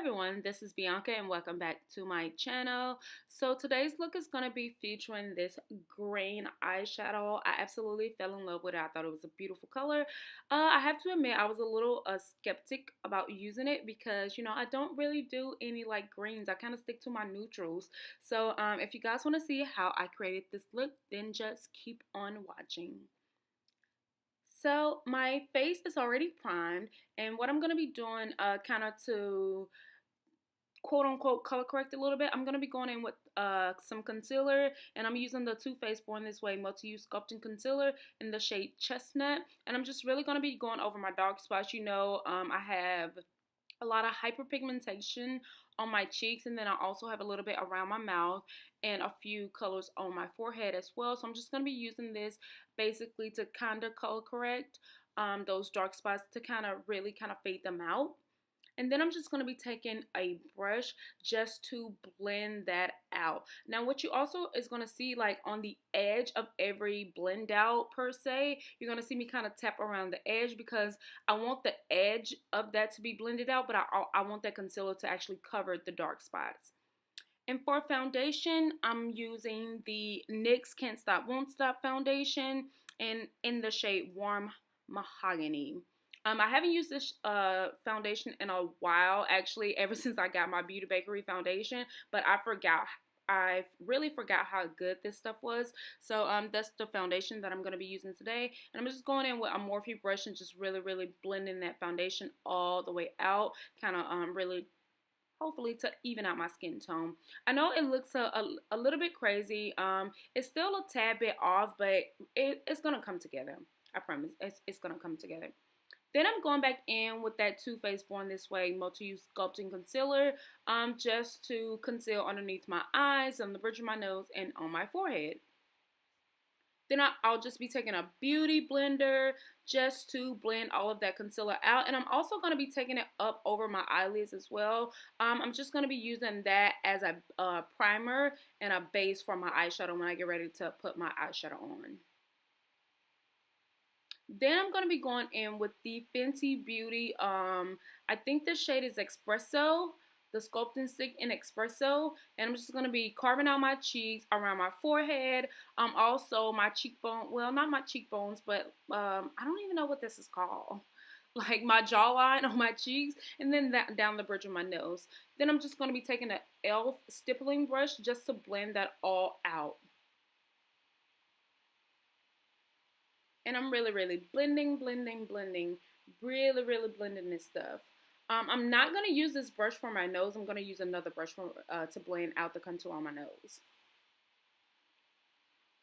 everyone, this is Bianca and welcome back to my channel. So today's look is going to be featuring this green eyeshadow. I absolutely fell in love with it. I thought it was a beautiful color. I have to admit I was a little skeptic about using it because, I don't really do any like greens. I kind of stick to my neutrals. So if you guys want to see how I created this look, then just keep on watching. So my face is already primed, and what I'm going to be doing kind of to quote unquote color correct a little bit, I'm going to be going in with some concealer, and I'm using the Too Faced Born This Way Multi-Use Sculpting Concealer in the shade Chestnut, and I'm just really going to be going over my dark spots. I have a lot of hyperpigmentation on my cheeks, and then I also have a little bit around my mouth and a few colors on my forehead as well. So I'm just going to be using this basically to kind of color correct those dark spots to kind of really kind of fade them out. And then I'm just going to be taking a brush just to blend that out. Now what you also is going to see, like on the edge of every blend out per se, you're going to see me kind of tap around the edge because I want the edge of that to be blended out, but I want that concealer to actually cover the dark spots. And for foundation, I'm using the NYX Can't Stop Won't Stop foundation and in the shade Warm Mahogany. I haven't used this foundation in a while, actually, ever since I got my Beauty Bakery foundation, but I really forgot how good this stuff was. So that's the foundation that I'm going to be using today. And I'm just going in with a Morphe brush and just really, really blending that foundation all the way out, kind of really hopefully to even out my skin tone. I know it looks a little bit crazy. It's still a tad bit off, but it's going to come together. I promise. It's going to come together. Then I'm going back in with that Too Faced Born This Way Multi-Use Sculpting Concealer just to conceal underneath my eyes, on the bridge of my nose, and on my forehead. Then I'll just be taking a beauty blender just to blend all of that concealer out. And I'm also going to be taking it up over my eyelids as well. I'm just going to be using that as a primer and a base for my eyeshadow when I get ready to put my eyeshadow on. Then I'm going to be going in with the Fenty Beauty, I think the shade is Espresso, the sculpting stick in Espresso. And I'm just going to be carving out my cheeks, around my forehead, also my cheekbone, well, not my cheekbones, but I don't even know what this is called. Like my jawline on my cheeks, and then down the bridge of my nose. Then I'm just going to be taking an e.l.f. stippling brush just to blend that all out. And I'm really, really blending, really, really blending this stuff. I'm not going to use this brush for my nose. I'm going to use another brush to blend out the contour on my nose.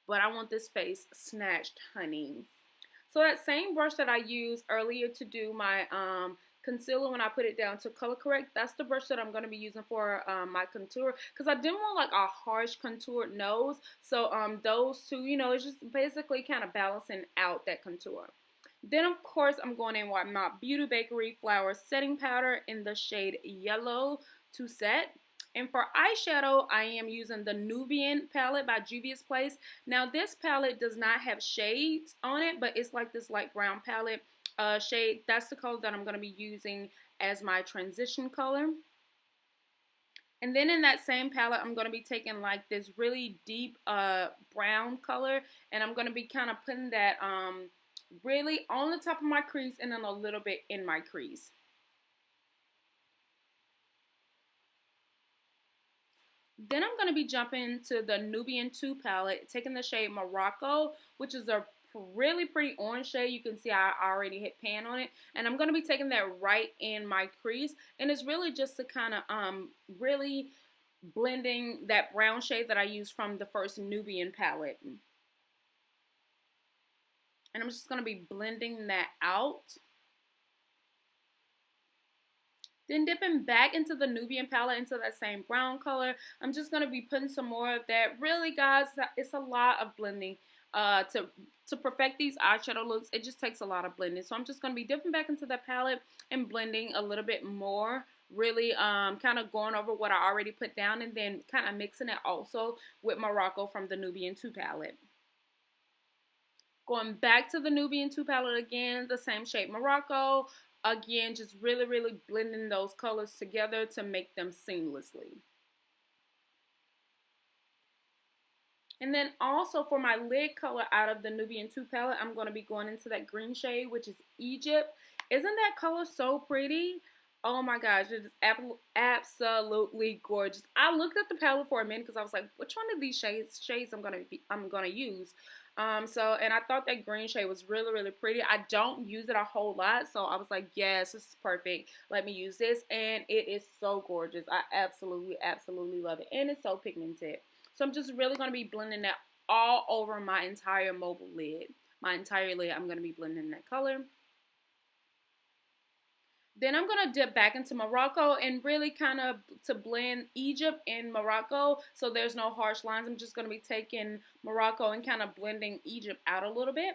But I want this face snatched, honey. So that same brush that I used earlier to do my concealer when I put it down to color correct, that's the brush that I'm going to be using for my contour, because I didn't want like a harsh contoured nose. So those two, it's just basically kind of balancing out that contour. Then of course I'm going in with my Beauty Bakery Flower Setting Powder in the shade Yellow to set. And for eyeshadow, I am using the Nubian palette by Juvia's Place. Now this palette does not have shades on it, but it's like this light brown palette shade. That's the color that I'm going to be using as my transition color. And then in that same palette, I'm going to be taking like this really deep brown color, and I'm going to be kind of putting that really on the top of my crease and then a little bit in my crease. Then I'm going to be jumping to the Nubian 2 palette, taking the shade Morocco, which is a really pretty orange shade. You can see I already hit pan on it, and I'm going to be taking that right in my crease, and it's really just to kind of really blending that brown shade that I used from the first Nubian palette. And I'm just going to be blending that out. Then dipping back into the Nubian palette into that same brown color, I'm just going to be putting some more of that. Really, guys, it's a lot of blending. To perfect these eyeshadow looks, it just takes a lot of blending. So I'm just going to be dipping back into that palette and blending a little bit more. Really kind of going over what I already put down, and then kind of mixing it also with Morocco from the Nubian 2 palette. Going back to the Nubian 2 palette again, the same shade Morocco. again, just really, really blending those colors together to make them seamlessly. And then also for my lid color out of the Nubian 2 palette, I'm going to be going into that green shade, which is Egypt. Isn't that color so pretty? Oh my gosh, it is absolutely gorgeous. I looked at the palette for a minute because I was like, which one of these shades I'm gonna use? And I thought that green shade was really, really pretty. I don't use it a whole lot, so I was like, yes, this is perfect. Let me use this, and it is so gorgeous. I absolutely, absolutely love it, and it's so pigmented. So I'm just really going to be blending that all over my entire mobile lid. My entire lid, I'm going to be blending that color. Then I'm going to dip back into Morocco and really kind of to blend Egypt and Morocco so there's no harsh lines. I'm just going to be taking Morocco and kind of blending Egypt out a little bit.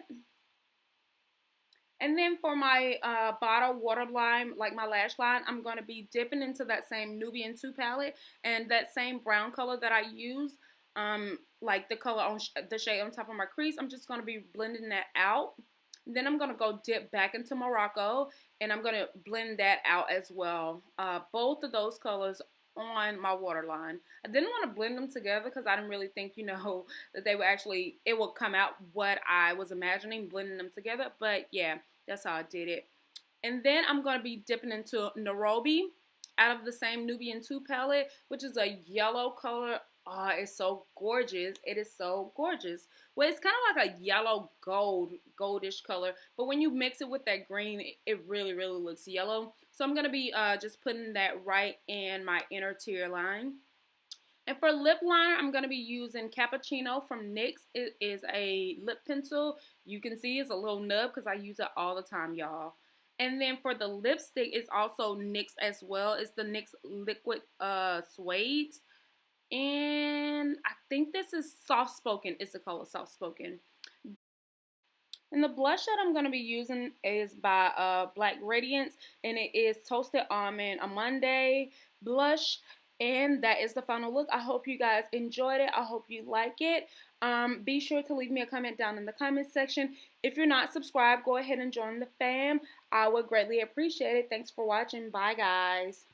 And then for my bottle waterline, like my lash line, I'm going to be dipping into that same Nubian 2 palette and that same brown color that I use, like the color on the shade on top of my crease. I'm just going to be blending that out. Then I'm going to go dip back into Morocco and I'm going to blend that out as well. Both of those colors on my waterline. I didn't want to blend them together because I didn't really think, that they would it would come out what I was imagining blending them together. But yeah, that's how I did it. And then I'm going to be dipping into Nairobi out of the same Nubian 2 palette, which is a yellow color. Oh, it's so gorgeous. It is so gorgeous. Well, it's kind of like a yellow goldish color. But when you mix it with that green, it really, really looks yellow. So I'm going to be just putting that right in my inner tear line. And for lip liner, I'm going to be using Cappuccino from NYX. It is a lip pencil. You can see it's a little nub because I use it all the time, y'all. And then for the lipstick, it's also NYX as well. It's the NYX Liquid Suede. And I think this is Soft Spoken. It's the color Soft Spoken. And the blush that I'm going to be using is by Black Radiance. And it is Toasted Almond Monday blush. And that is the final look. I hope you guys enjoyed it. I hope you like it. Be sure to leave me a comment down in the comment section. If you're not subscribed, go ahead and join the fam. I would greatly appreciate it. Thanks for watching. Bye, guys.